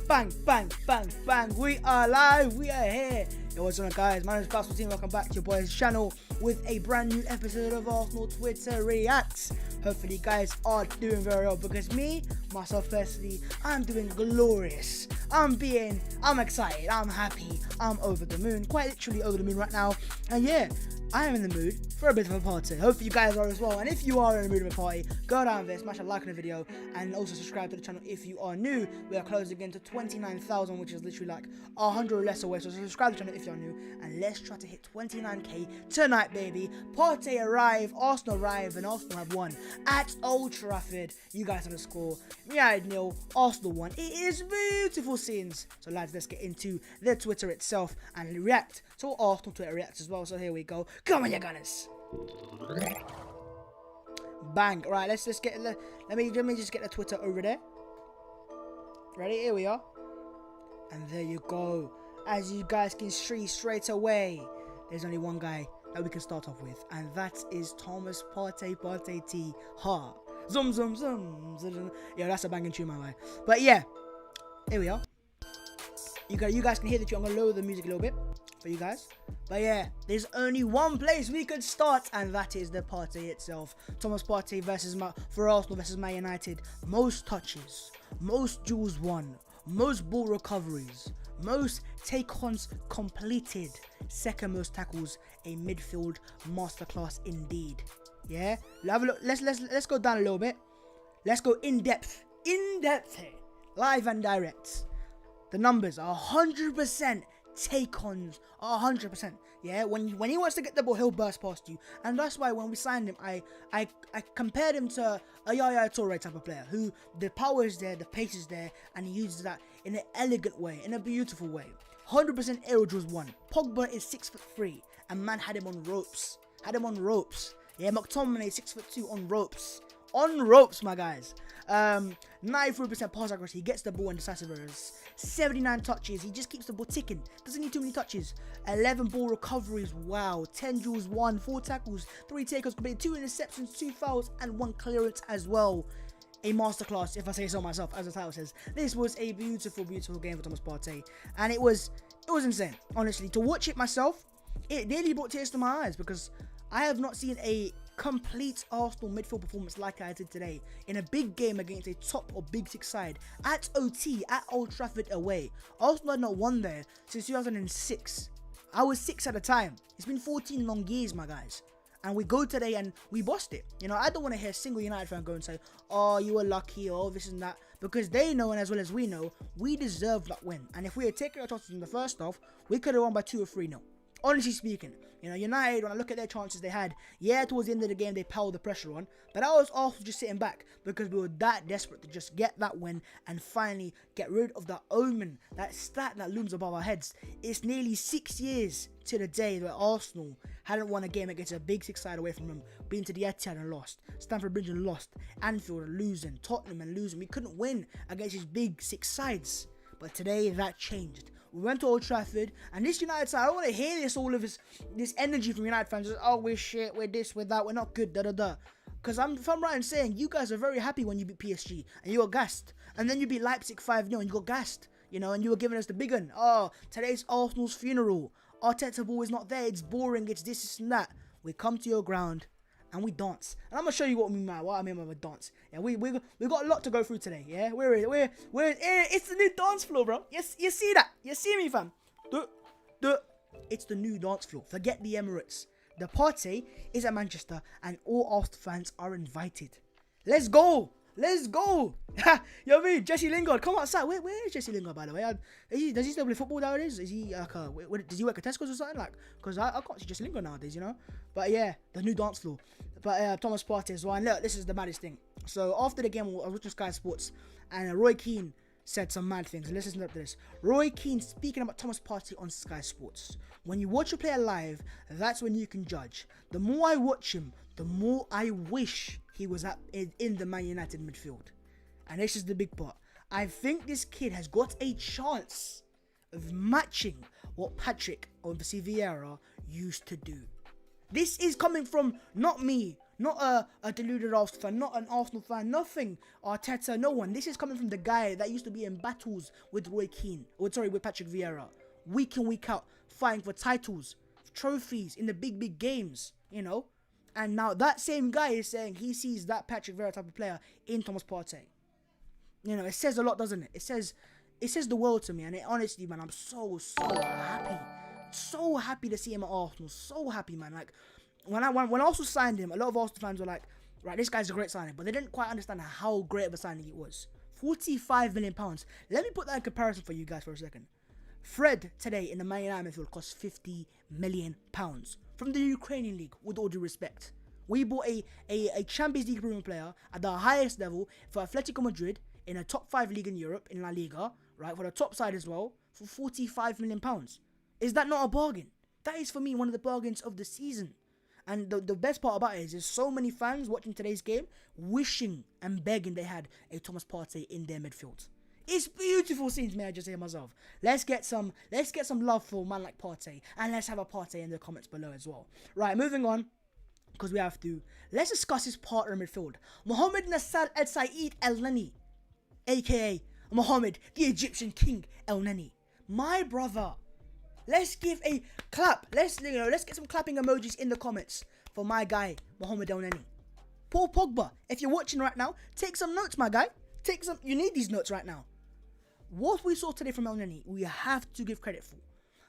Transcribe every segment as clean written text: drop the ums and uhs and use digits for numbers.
Bang, bang, bang, bang. We are live. We are here. Yo, what's on, guys? My name is Pascal Team. Welcome back to your boys' channel with a brand new episode of Arsenal Twitter Reacts. Hopefully, you guys are doing very well because myself personally, I'm doing glorious. I'm excited. I'm happy. I'm over the moon. Quite literally over the moon right now. And yeah, I am in the mood for a bit of a party. Hopefully you guys are as well. And if you are in the mood of a party, go down there, smash a like on the video, and also subscribe to the channel if you are new. We are closing in to 29,000, which is literally like 100 or less away. So subscribe to the channel if you're new, and let's try to hit 29k tonight, baby. Partey arrive, Arsenal arrive, and Arsenal have won at Old Trafford. You guys have the score. Man Utd 0, Arsenal 1. It is beautiful scenes. So lads, let's get into the Twitter itself and react to Arsenal Twitter reacts as well. So here we go. Come on, you gunners. Bang. Right, let's just get let me just get the Twitter over there. Ready? Here we are. And there you go. As you guys can see straight away, there's only one guy that we can start off with, and that is Thomas Partey. Partey T. Ha. Zum zum zum. Yeah, that's a banging tune, my way. But yeah, here we are. You guys can hear the tune. I'm gonna lower the music a little bit for you guys. But yeah, there's only one place we could start, and that is the party itself. Thomas Partey for Arsenal versus Man United. Most touches, most duels won, most ball recoveries, most take-ons completed, second most tackles. A midfield masterclass indeed. Yeah, have a look. Let's go down a little bit. Let's go in depth here, live and direct. The numbers are 100%. Take-ons 100%. Yeah, when he wants to get the ball, he'll burst past you, and that's why when we signed him, I compared him to a Yaya Toure type of player, who the power is there, the pace is there, and he uses that in an elegant way, in a beautiful way. 100% aerial duels won. Pogba is 6'3", and man had him on ropes. Yeah, McTominay 6'2" on ropes. On ropes, my guys. 93% pass accuracy. He gets the ball in decisive areas. 79 touches. He just keeps the ball ticking. Doesn't need too many touches. 11 ball recoveries. Wow. 10 duels won. 4 tackles. 3 takeovers completed. 2 interceptions. 2 fouls. And 1 clearance as well. A masterclass, if I say so myself, as the title says. This was a beautiful, beautiful game for Thomas Partey. And it was insane. Honestly, to watch it myself, it nearly brought tears to my eyes, because I have not seen a complete Arsenal midfield performance like I did today in a big game against a top or big six side at OT, at Old Trafford away. Arsenal had not won there since 2006. I was 6 at the time. It's been 14 long years, my guys. And we go today and we bossed it. You know, I don't want to hear a single United fan go and say, oh, you were lucky, or this and that. Because they know, and as well as we know, we deserve that win. And if we had taken our chances in the first half, we could have won by 2 or 3-0. Honestly speaking, you know, United, when I look at their chances they had, yeah, towards the end of the game, they piled the pressure on. But I was also just sitting back because we were that desperate to just get that win and finally get rid of that omen, that stat that looms above our heads. It's nearly 6 years to the day where Arsenal hadn't won a game against a big six side away from them. Been to the Etihad and lost, Stamford Bridge and lost, Anfield and losing, Tottenham and losing. We couldn't win against these big six sides. But today that changed. We went to Old Trafford, and this United side, I don't want to hear all of this energy from United fans. Just, oh, we're shit, we're this, we're that, we're not good, da-da-da. Because if I'm right in saying, you guys are very happy when you beat PSG, and you got gassed. And then you beat Leipzig 5-0, and you got gassed. You know, and you were giving us the big one. Oh, today's Arsenal's funeral. Arteta ball is not there, it's boring, it's this and that. We come to your ground, and we dance. And I'm gonna show you what I mean by dance. Yeah, we got a lot to go through today. Yeah, it's the new dance floor, bro. Yes, you see that? You see me, fam? It's the new dance floor. Forget the Emirates. The party is at Manchester, and all Arsenal fans are invited. Let's go. Let's go. You know what I mean? Jesse Lingard, come outside. Where is Jesse Lingard, by the way? Does he still play football nowadays? Is he like does he work at Tesco's or something? Like, because I can't see Jesse Lingard nowadays, you know? But yeah, the new dance floor. But Thomas Partey as well. And look, this is the maddest thing. So after the game, I was watching Sky Sports, and Roy Keane said some mad things. Let's listen to this. Roy Keane speaking about Thomas Partey on Sky Sports. When you watch a player live, that's when you can judge. The more I watch him, the more I wish he was in the Man United midfield. And this is the big part. I think this kid has got a chance of matching what Patrick or Vieira used to do. This is coming from not me, Not a deluded Arsenal fan, not an Arsenal fan, nothing. Arteta, no one. This is coming from the guy that used to be in battles with with Patrick Vieira. Week in, week out, fighting for titles, trophies in the big games, you know. And now that same guy is saying he sees that Patrick Vieira type of player in Thomas Partey. You know, it says a lot, doesn't it? It says the world to me. And honestly, man, I'm so happy. So happy to see him at Arsenal. So happy, man. Like, when Arsenal signed him, a lot of Arsenal fans were like, right, this guy's a great signing. But they didn't quite understand how great of a signing it was. £45 million. Let me put that in comparison for you guys for a second. Fred today in the Man Utd midfield costs £50 million. From the Ukrainian league, with all due respect. We bought a Champions League proven player at the highest level for Atletico Madrid in a top 5 league in Europe, in La Liga, right, for the top side as well, for £45 million. Is that not a bargain? That is, for me, one of the bargains of the season. And the best part about it is there's so many fans watching today's game wishing and begging they had a Thomas Partey in their midfield. It's beautiful scenes, may I just say myself. Let's get some love for a man like Partey, and let's have a Partey in the comments below as well. Right, moving on, because we have to. Let's discuss his partner in midfield, Mohamed Nassar El Said Elneny, aka Mohamed, the Egyptian king Elneny. My brother. Let's give a clap. Let's get some clapping emojis in the comments for my guy Mohamed Elneny. Paul Pogba, if you're watching right now, take some notes, my guy. You need these notes right now. What we saw today from Elneny, we have to give credit for.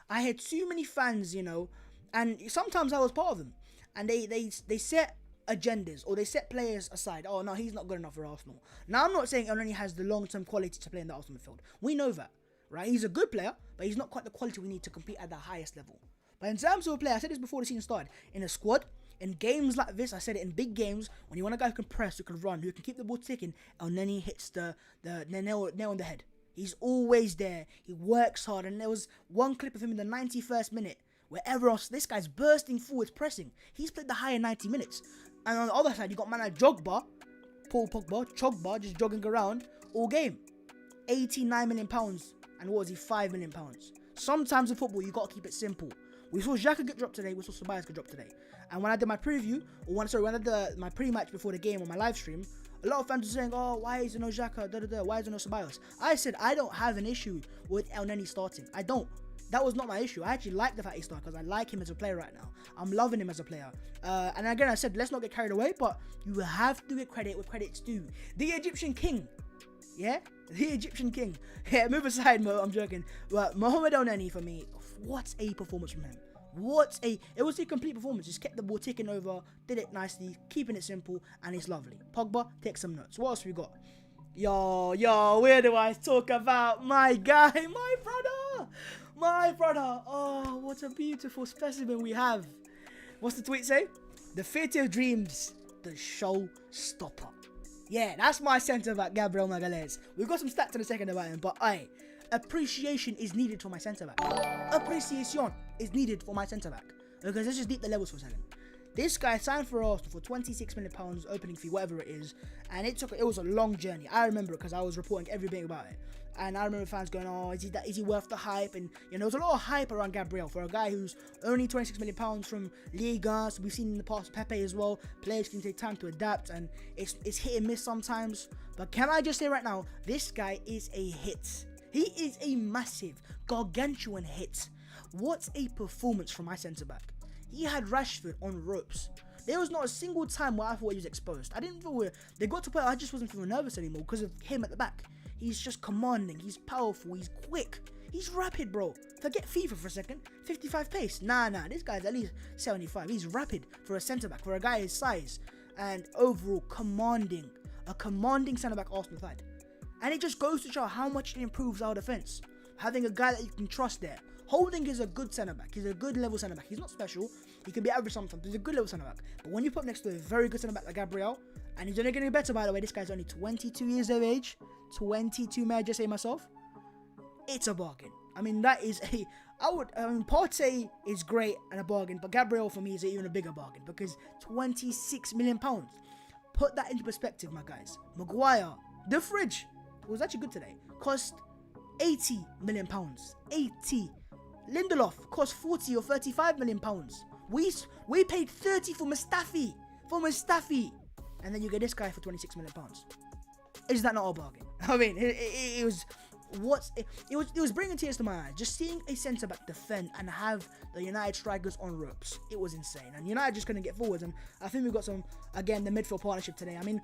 I had too many fans, you know, and sometimes I was part of them, and they set agendas or they set players aside. Oh no, he's not good enough for Arsenal. Now I'm not saying Elneny has the long-term quality to play in the Arsenal midfield. We know that. Right, he's a good player, but he's not quite the quality we need to compete at the highest level. But in terms of a player, I said this before the season started, in a squad, in games like this, I said it, in big games, when you want a guy who can press, who can run, who can keep the ball ticking, Elneny hits the nail on the head. He's always there, he works hard, and there was one clip of him in the 91st minute, where everyone else, this guy's bursting forwards, pressing. He's played the higher 90 minutes. And on the other side, you got man like Paul Pogba, just jogging around all game. £89 million. And what was he? £5 million. Sometimes in football, you got to keep it simple. We saw Xhaka get dropped today. We saw Ceballos get dropped today. And when I did my preview, when I did my pre-match before the game on my live stream, a lot of fans were saying, oh, why is there no Xhaka? Why is there no Ceballos? I said, I don't have an issue with Elneny starting. I don't. That was not my issue. I actually like the fact he started because I like him as a player right now. I'm loving him as a player. And again, I said, let's not get carried away, but you have to give credit where credit's due. The Egyptian king. Yeah? The Egyptian king. Yeah, move aside, Mo. I'm joking. But Mohamed Elneny, for me, what a performance from him. It was a complete performance. Just kept the ball ticking over, did it nicely, keeping it simple, and it's lovely. Pogba, take some notes. What else we got? Yo, where do I talk about my guy, my brother? Oh, what a beautiful specimen we have. What's the tweet say? The theatre of dreams, the showstopper. Yeah, that's my centre-back, Gabriel Magalhaes. We've got some stats in a second about him, but appreciation is needed for my centre-back. Appreciation is needed for my centre-back. Because let's just deep the levels for a second. This guy signed for Arsenal for £26 million opening fee, whatever it is, and it was a long journey. I remember it because I was reporting everything about it, and I remember fans going, "Oh, is he worth the hype?" And you know, there was a lot of hype around Gabriel for a guy who's only £26 million from Liga. So we've seen in the past Pepe as well. Players can take time to adapt, and it's hit and miss sometimes. But can I just say right now, this guy is a hit. He is a massive, gargantuan hit. What a performance from my centre back. He had Rashford on ropes. There was not a single time where I thought he was exposed. I didn't feel they got to play. I just wasn't feeling nervous anymore because of him at the back. He's just commanding. He's powerful. He's quick. He's rapid, bro. Forget FIFA for a second. 55 pace. Nah. This guy's at least 75. He's rapid for a centre back, for a guy his size, and overall commanding. A commanding centre back Arsenal side. And it just goes to show how much it improves our defence. Having a guy that you can trust there. Holding is a good centre-back. He's a good level centre-back. He's not special. He can be average sometimes. He's a good level centre-back. But when you put next to a very good centre-back like Gabriel, and he's only getting better, by the way, this guy's only 22 years of age. 22, may I just say myself? It's a bargain. I mean, that is Partey is great and a bargain, but Gabriel for me is even a bigger bargain because £26 million. Put that into perspective, my guys. Maguire, the fridge, was actually good today, cost £80 million. 80. Lindelof cost 40 or 35 million pounds. We paid 30 for Mustafi. for Mustafi, and then you get this guy for £26 million. Is that not a bargain? I mean, it was it was bringing tears to my eyes just seeing a centre back defend and have the United strikers on ropes. It was insane, and United just couldn't get forwards. And I think we've got some, again, the midfield partnership today. I mean,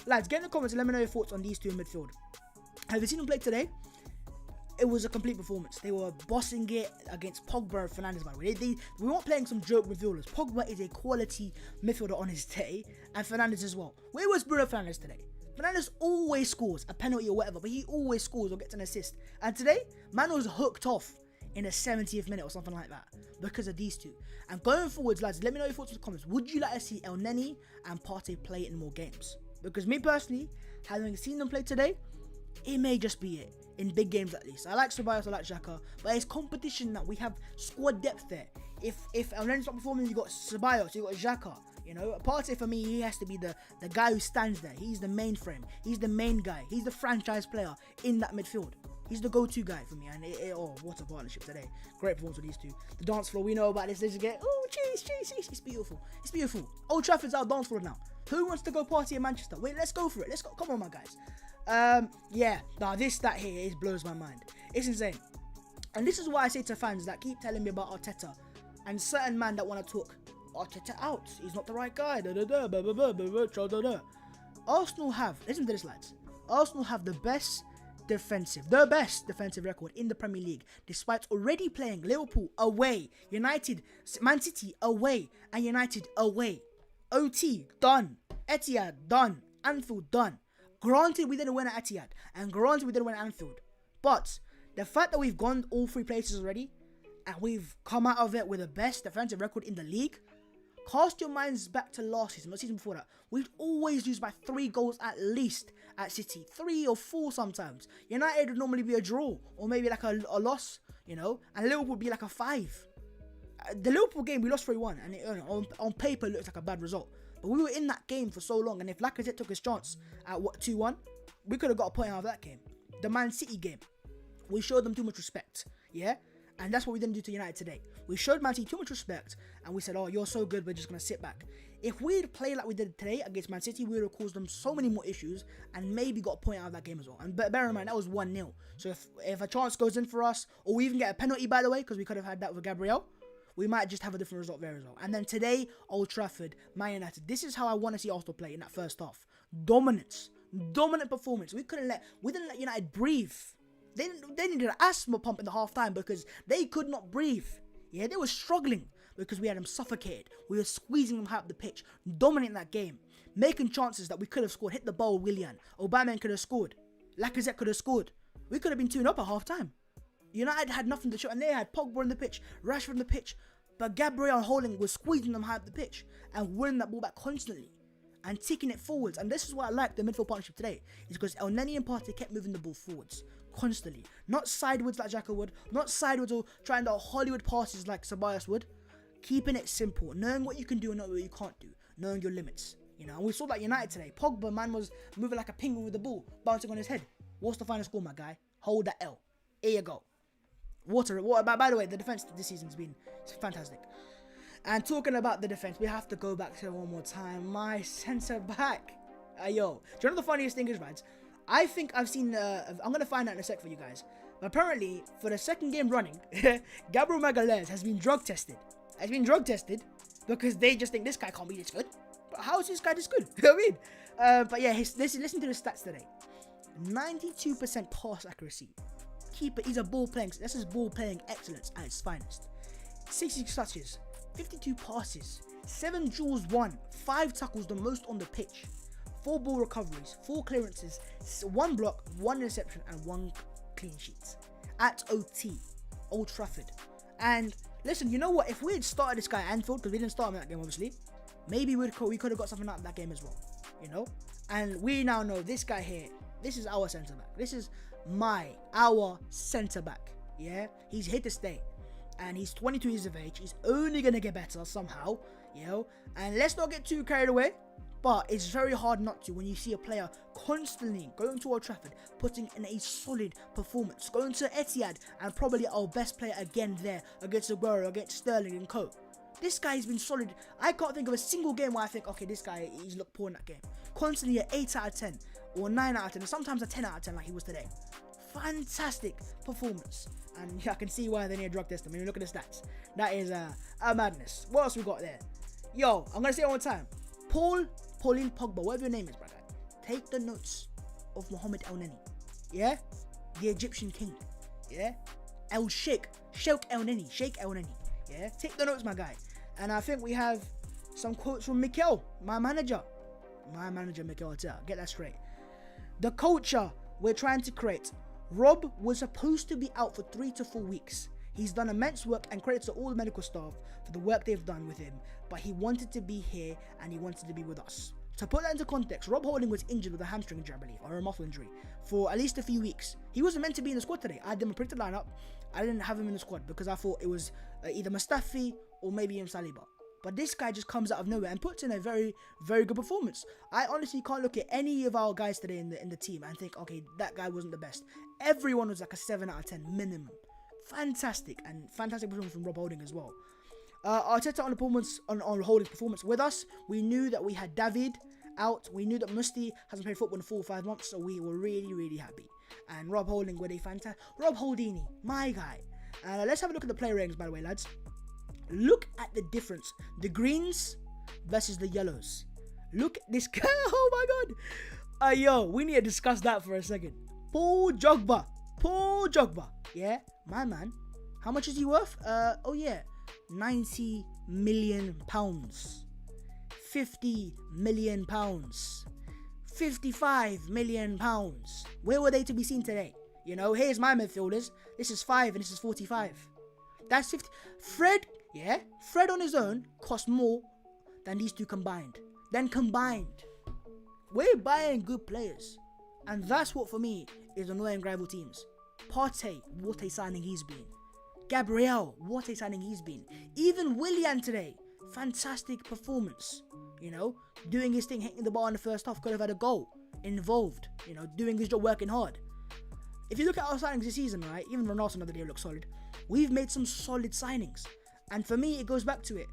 lads, get in the comments and let me know your thoughts on these two in midfield. Have you seen them play today? It was a complete performance. They were bossing it against Pogba and Fernandes, by the way. We weren't playing some joke midfielders. Pogba is a quality midfielder on his day, and Fernandes as well. Where was Bruno Fernandes today? Fernandes always scores a penalty or whatever, but he always scores or gets an assist. And today, man was hooked off in the 70th minute or something like that because of these two. And going forwards, lads, let me know your thoughts in the comments. Would you like to see Elneny and Partey play in more games? Because me personally, having seen them play today, it may just be it. In big games at least. I like Ceballos, I like Xhaka, but it's competition that we have squad depth there. If Elneny's not performing, you got Ceballos, you got Xhaka. You know, Partey for me, he has to be the guy who stands there. He's the mainframe. He's the main guy. He's the franchise player in that midfield. He's the go-to guy for me. And oh, what a partnership today. Great performance with these two. The dance floor, we know about this. They just get, oh, cheese. It's beautiful. It's beautiful. Old Trafford's our dance floor now. Who wants to go party in Manchester? Wait, let's go for it. Let's go. Come on, my guys. Yeah, now this stat here, it blows my mind. It's insane. And this is why I say to fans that keep telling me about Arteta and certain man that want to talk Arteta out. He's not the right guy. Arsenal have, listen to this, lads. Arsenal have the best defensive record in the Premier League, despite already playing Liverpool away, United, Man City away, and United away. OT done, Etihad done, Anfield done. Granted, we didn't win at Etihad, and granted, we didn't win at Anfield. But the fact that we've gone all three places already, and we've come out of it with the best defensive record in the league, cast your minds back to last season, not season before that. We'd always lose by 3 goals at least at City, 3 or 4 sometimes. United would normally be a draw, or maybe like a loss, you know, and Liverpool would be like a 5. The Liverpool game, we lost 3-1, and it, on paper, it looks like a bad result. But we were in that game for so long, and if Lacazette took his chance at 2-1, we could have got a point out of that game. The Man City game, we showed them too much respect, yeah? And that's what we didn't do to United today. We showed Man City too much respect, and we said, oh, you're so good, we're just going to sit back. If we'd played like we did today against Man City, we would have caused them so many more issues, and maybe got a point out of that game as well. And bear in mind, that was 1-0. So if a chance goes in for us, or we even get a penalty, by the way, because we could have had that with Gabriel, we might just have a different result there as well. And then today, Old Trafford, Man United. This is how I want to see Arsenal play in that first half. Dominance. Dominant performance. We didn't let United breathe. They needed an asthma pump in the half time because they could not breathe. Yeah, they were struggling because we had them suffocated. We were squeezing them high up the pitch, dominating that game, making chances that we could have scored. Hit the ball, Willian. Aubameyang could have scored. Lacazette could have scored. We could have been 2-0 at half time. United had nothing to show, and they had Pogba in the pitch, Rashford in the pitch, but Gabriel Holding was squeezing them high up the pitch and winning that ball back constantly and taking it forwards. And this is why I like the midfield partnership today, is because Elneny and Partey kept moving the ball forwards constantly, not sideways like Xhaka would, not sideways or trying to Hollywood passes like Ceballos would. Keeping it simple, knowing what you can do and not what you can't do, knowing your limits. You know, and we saw that United today. Pogba, man, was moving like a penguin with the ball, bouncing on his head. What's the final score, my guy? Hold that L. Here you go. Water. By the way, the defense this season's been fantastic. And talking about the defense, we have to go back to it one more time. My centre back. Yo, do you know the funniest thing is, lads? I think I've seen. I'm gonna find out in a sec for you guys. But apparently, for the second game running, Gabriel Magalhaes has been drug tested. Because they just think this guy can't be this good. But how is this guy this good? You know what I mean? But yeah, listen to the stats today. 92% pass accuracy. Keeper, he's a ball playing. This is ball playing excellence at its finest. 66 touches, 52 passes, 7 duels won, 5 tackles, the most on the pitch, 4 ball recoveries, 4 clearances, 1 block, 1 interception, and 1 clean sheet at OT, Old Trafford. And listen, you know what? If we had started this guy at Anfield, because we didn't start him in that game, obviously, maybe we could have got something out of that game as well. You know, and we now know this guy here. This is our centre back. This is our centre back. Yeah, he's here to stay, and he's 22 years of age. He's only gonna get better somehow, you know. And let's not get too carried away. But it's very hard not to when you see a player constantly going to Old Trafford, putting in a solid performance, going to Etihad, and probably our best player again there against Aguero, against Sterling and co. This guy's been solid. I can't think of a single game where I think, okay, this guy, he's looked poor in that game. Constantly an 8 out of 10 or 9 out of 10, and sometimes a 10 out of 10 like he was today. Fantastic performance. And yeah, I can see why they need a drug test. I mean, look at the stats. That is a madness. What else we got there? Yo, I'm going to say it one more time. Pauline Pogba, whatever your name is, brother. Take the notes of Mohamed Elneny. Yeah? The Egyptian king. Yeah? Sheikh Elneny. Yeah? Take the notes, my guy. And I think we have some quotes from Mikel, my manager. Mikel Arteta. Get that straight. The culture we're trying to create. Rob was supposed to be out for 3 to 4 weeks. He's done immense work, and credit to all the medical staff for the work they've done with him, but he wanted to be here and he wanted to be with us. To put that into context, Rob Holding was injured with a hamstring injury, I believe, or a muscle injury, for at least a few weeks. He wasn't meant to be in the squad today. I had him a predicted lineup. I didn't have him in the squad because I thought it was either Mustafi or maybe Saliba. But this guy just comes out of nowhere and puts in a very, very good performance. I honestly can't look at any of our guys today in the team and think, okay, that guy wasn't the best. Everyone was like a 7 out of 10 minimum. Fantastic performance from Rob Holding as well. Arteta on the performance, on Holding's performance with us. We knew that we had David out. We knew that Musti hasn't played football in 4 or 5 months, so we were really, really happy. And Rob Holding with a fantastic... Rob Holdini, my guy. Let's have a look at the player ratings, by the way, lads. Look at the difference. The greens versus the yellows. Look at this guy. Oh my god. Yo, we need to discuss that for a second. Paul Jogba. Yeah, my man. How much is he worth? Oh yeah, 90 million pounds. 50 million pounds. 55 million pounds. Where were they to be seen today? You know, here's my midfielders. This is 5 and this is 45. That's 50. Fred on his own cost more than these two combined. We're buying good players. And that's what, for me, is annoying rival teams. Partey, what a signing he's been. Gabriel, what a signing he's been. Even Willian today, fantastic performance. You know, doing his thing, hitting the ball in the first half, could have had a goal. Involved, you know, doing his job, working hard. If you look at our signings this season, right, even Ronaldo another day looks solid. We've made some solid signings. And for me, it goes back to it.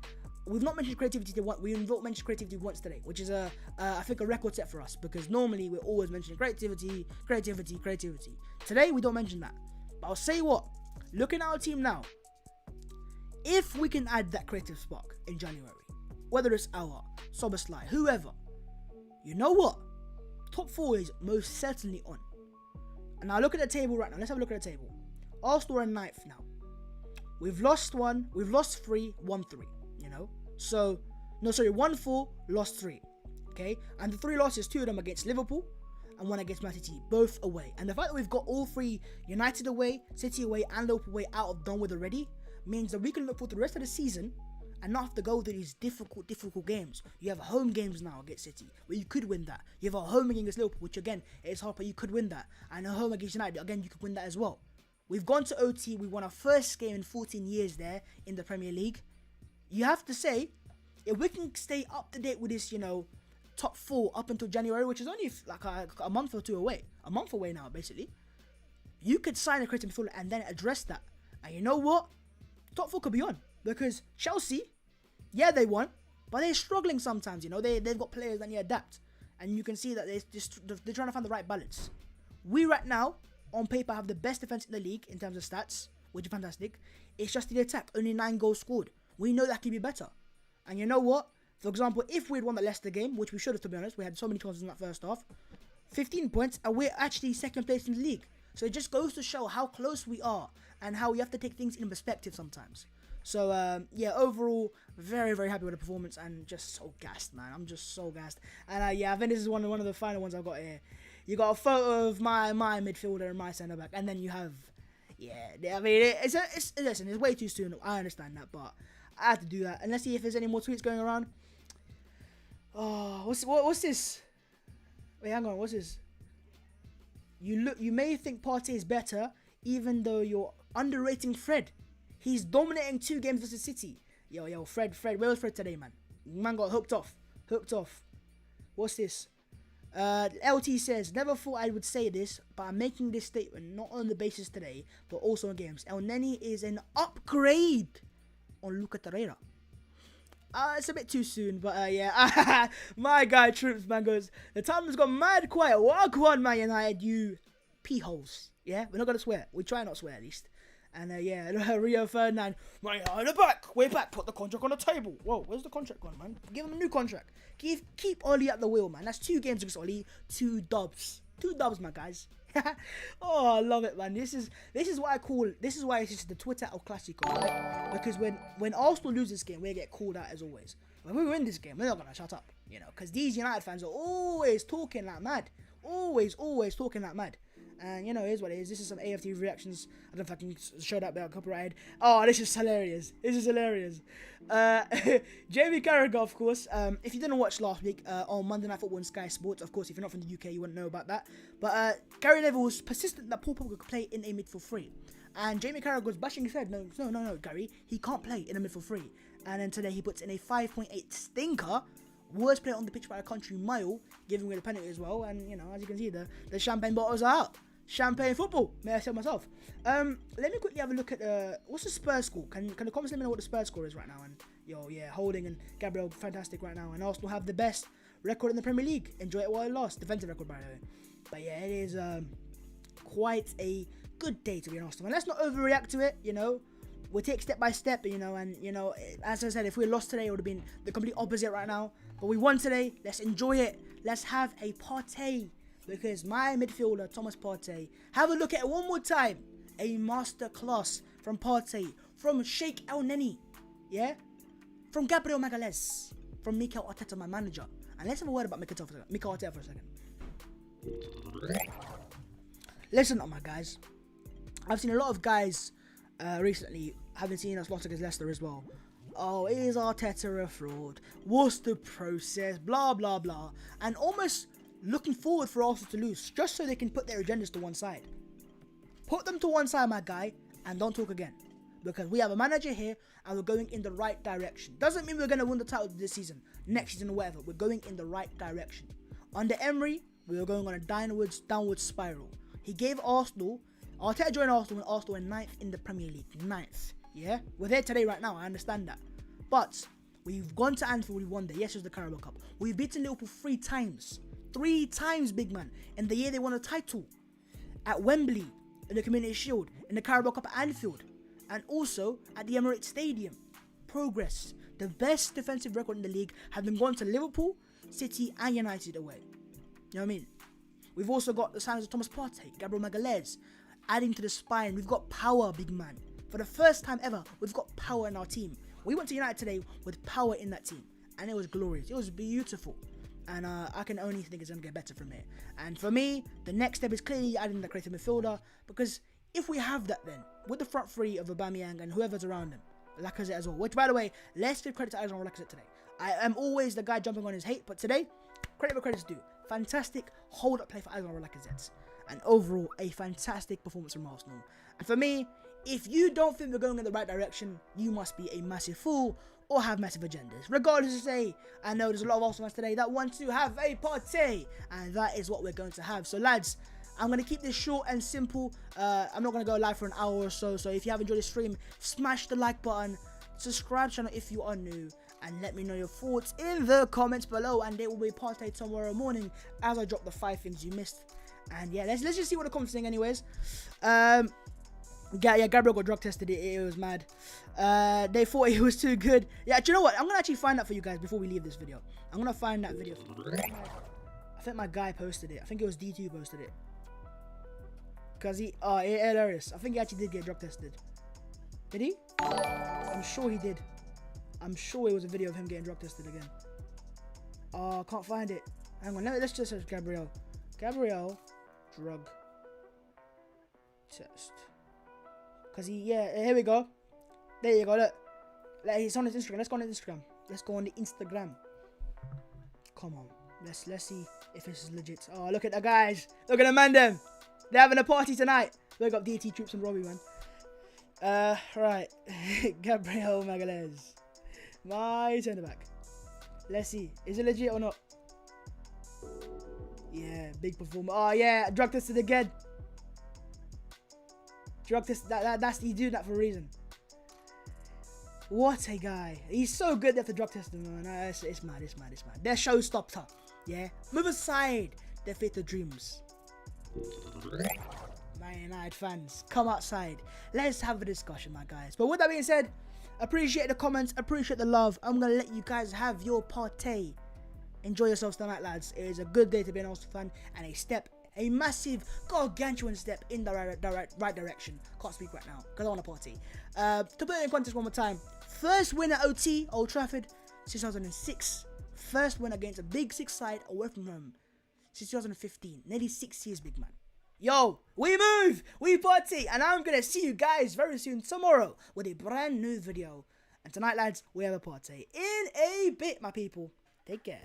We've not mentioned creativity. We've not mentioned creativity once today, which is I think a record set for us, because normally we're always mentioning creativity. Today we don't mention that. But I'll say what, looking at our team now, if we can add that creative spark in January, whether it's our Soboslai, whoever, you know what, top 4 is most certainly on. And now look at the table right now. Let's have a look at the table. Arsenal are 9th now. We've lost 1, we've lost 3, won 3. You know, so 1-4, lost 3. Okay, and the 3 losses, 2 of them against Liverpool and 1 against Man Utd, both away. And the fact that we've got all 3, United away, City away, and Liverpool away, done with already, means that we can look forward to the rest of the season and not have to go through these difficult games. You have home games now against City, where you could win that. You have a home against Liverpool, which again, it's hard, but you could win that. And a home against United, again, you could win that as well. We've gone to OT, we won our first game in 14 years there in the Premier League. You have to say, if we can stay up to date with this, you know, top 4 up until January, which is only like a month or 2 away. A month away now, basically. You could sign a creative midfielder and then address that. And you know what? Top 4 could be on. Because Chelsea, yeah, they won, but they're struggling sometimes, you know. They've got players that need to adapt. And you can see that they're trying to find the right balance. We right now, on paper, have the best defense in the league in terms of stats, which is fantastic. It's just the attack. Only 9 goals scored. We know that could be better. And you know what? For example, if we'd won the Leicester game, which we should have, to be honest, we had so many chances in that first half, 15 points, and we're actually 2nd place in the league. So it just goes to show how close we are and how we have to take things in perspective sometimes. So, yeah, overall, very, very happy with the performance and just so gassed, man. I'm just so gassed. And, yeah, I think this is one of the final ones I've got here. You got a photo of my midfielder and my centre-back, and then you have... Yeah, I mean, listen, it's way too soon. I understand that, but I had to do that. And let's see if there's any more tweets going around. Oh, what's this? Wait, hang on, what's this? You may think Partey is better, even though you're underrating Fred. He's dominating 2 games versus City. Yo, Fred, where was Fred today, man? Man got hooked off. What's this? LT says, never thought I would say this, but I'm making this statement not on the basis today, but also in games. Elneny is an upgrade on Luca Torreira. It's a bit too soon, but yeah. My guy Troops, man, goes, the time has gone mad quiet. Walk on, Man United, you p-holes. Yeah, we're not going to swear. We try not to swear, at least. And yeah, Rio Ferdinand, Man United back. We're back. Put the contract on the table. Whoa, where's the contract gone, man? Give him a new contract. Keep Oli at the wheel, man. That's 2 games against Oli. 2 dubs. 2 dubs, my guys. Oh, I love it, man. This is what I call. This is why it's just the Twitter El Clasico, right? Because when Arsenal lose this game, we get called out as always. When we win this game, we're not gonna shut up, you know. Because these United fans are always talking like mad. Always talking like mad. And you know, here's what it is. This is some AFT reactions. I don't know if I can show that without copyrighted. Oh, this is hilarious. This is hilarious. Jamie Carragher, of course. If you didn't watch last week on Monday Night Football on Sky Sports, of course, if you're not from the UK, you wouldn't know about that. But Gary Neville was persistent that Paul Pogba could play in a midfield 3. And Jamie Carragher was bashing his head. No, Gary. He can't play in a midfield 3. And then today he puts in a 5.8 stinker. Worst player on the pitch by a country mile, giving away the penalty as well. And, you know, as you can see, the champagne bottles are out. Champagne football, may I say myself. Let me quickly have a look at what's the Spurs score? Can the comments let me know what the Spurs score is right now? And yeah, Holding and Gabriel fantastic right now. And Arsenal have the best record in the Premier League. Enjoy it while it lasts. Defensive record, by the way. But yeah, it is quite a good day to be an Arsenal. And let's not overreact to it. You know, we'll take step by step. You know, and you know, as I said, if we lost today, it would have been the complete opposite right now. But we won today. Let's enjoy it. Let's have a party. Because my midfielder, Thomas Partey, have a look at it one more time. A masterclass from Partey, from Sheikh Elneny, yeah? From Gabriel Magalhaes, from Mikel Arteta, my manager. And let's have a word about Mikel Arteta for a second. Listen up, my guys. I've seen a lot of guys recently, having seen us lost against Leicester as well. Oh, is Arteta a fraud? What's the process? Blah, blah, blah. And almost looking forward for Arsenal to lose, just so they can put their agendas to one side. Put them to one side, my guy, and don't talk again. Because we have a manager here, and we're going in the right direction. Doesn't mean we're going to win the title this season, next season, or whatever. We're going in the right direction. Under Emery, we were going on a downward spiral. He gave Arteta joined Arsenal when Arsenal were 9th in the Premier League. 9th, yeah? We're there today right now, I understand that. But we've gone to Anfield, we won there. Yes, it was the Carabao Cup. We've beaten Liverpool 3 times. 3 times, big man, in the year they won a title. At Wembley, in the Community Shield, in the Carabao Cup at Anfield, and also at the Emirates Stadium. Progress. The best defensive record in the league, having gone to Liverpool, City, and United away. You know what I mean? We've also got the signs of Thomas Partey, Gabriel Magalhaes, adding to the spine. We've got power, big man. For the first time ever, we've got power in our team. We went to United today with power in that team, and it was glorious. It was beautiful. And I can only think it's going to get better from here. And for me, the next step is clearly adding the creative midfielder. Because if we have that then, with the front 3 of Aubameyang and whoever's around him, Lacazette as well. Which, by the way, let's give credit to Alexander Lacazette today. I am always the guy jumping on his hate. But today, credit where credit's due. Fantastic hold-up play for Alexander Lacazette. And overall, a fantastic performance from Arsenal. And for me, if you don't think we're going in the right direction, you must be a massive fool or have massive agendas. Regardless to say, I know there's a lot of Arsenal fans today that want to have a party, and that is what we're going to have. So lads, I'm going to keep this short and simple. I'm not going to go live for an hour or so. So if you have enjoyed this stream, smash the like button, subscribe channel if you are new, and let me know your thoughts in the comments below. And there will be a party tomorrow morning as I drop the 5 things you missed. And yeah, let's just see what the comments saying anyways. Yeah, Gabriel got drug tested. It was mad. They thought he was too good. Yeah, do you know what? I'm gonna actually find that for you guys before we leave this video. I'm gonna find that video. I think my guy posted it. I think it was D2 posted it. Cause hilarious. I think he actually did get drug tested. Did he? I'm sure he did. I'm sure it was a video of him getting drug tested again. Oh, I can't find it. Hang on, let's just search Gabriel. Gabriel drug test. Cause here we go. There you go. Look, he's on his Instagram. Let's go on his Instagram. Let's go on the Instagram. Come on, let's see if this is legit. Oh, look at the guys. Look at the man them. They're having a party tonight. Look up DT Troops and Robbie, man. Right. Gabriel Magalhaes, my centre back. Let's see. Is it legit or not? Yeah, big performer. Oh yeah, drug tested again. Drug test. That's he's doing that for a reason. What a guy. He's so good at the drug testing, man. It's mad. They're showstopper. Yeah? Move aside. They fit the dreams. Man United fans, come outside. Let's have a discussion, my guys. But with that being said, appreciate the comments, appreciate the love. I'm going to let you guys have your Partey. Enjoy yourselves tonight, lads. It is a good day to be an Arsenal fan and a massive, gargantuan step in the right direction. Can't speak right now because I want a Partey. To put it in context one more time, first win at OT, Old Trafford, 2006. First win against a big six side away from home since 2015. Nearly 6 years, big man. Yo, we move, we party, and I'm going to see you guys very soon tomorrow with a brand new video. And tonight, lads, we have a Partey in a bit, my people. Take care.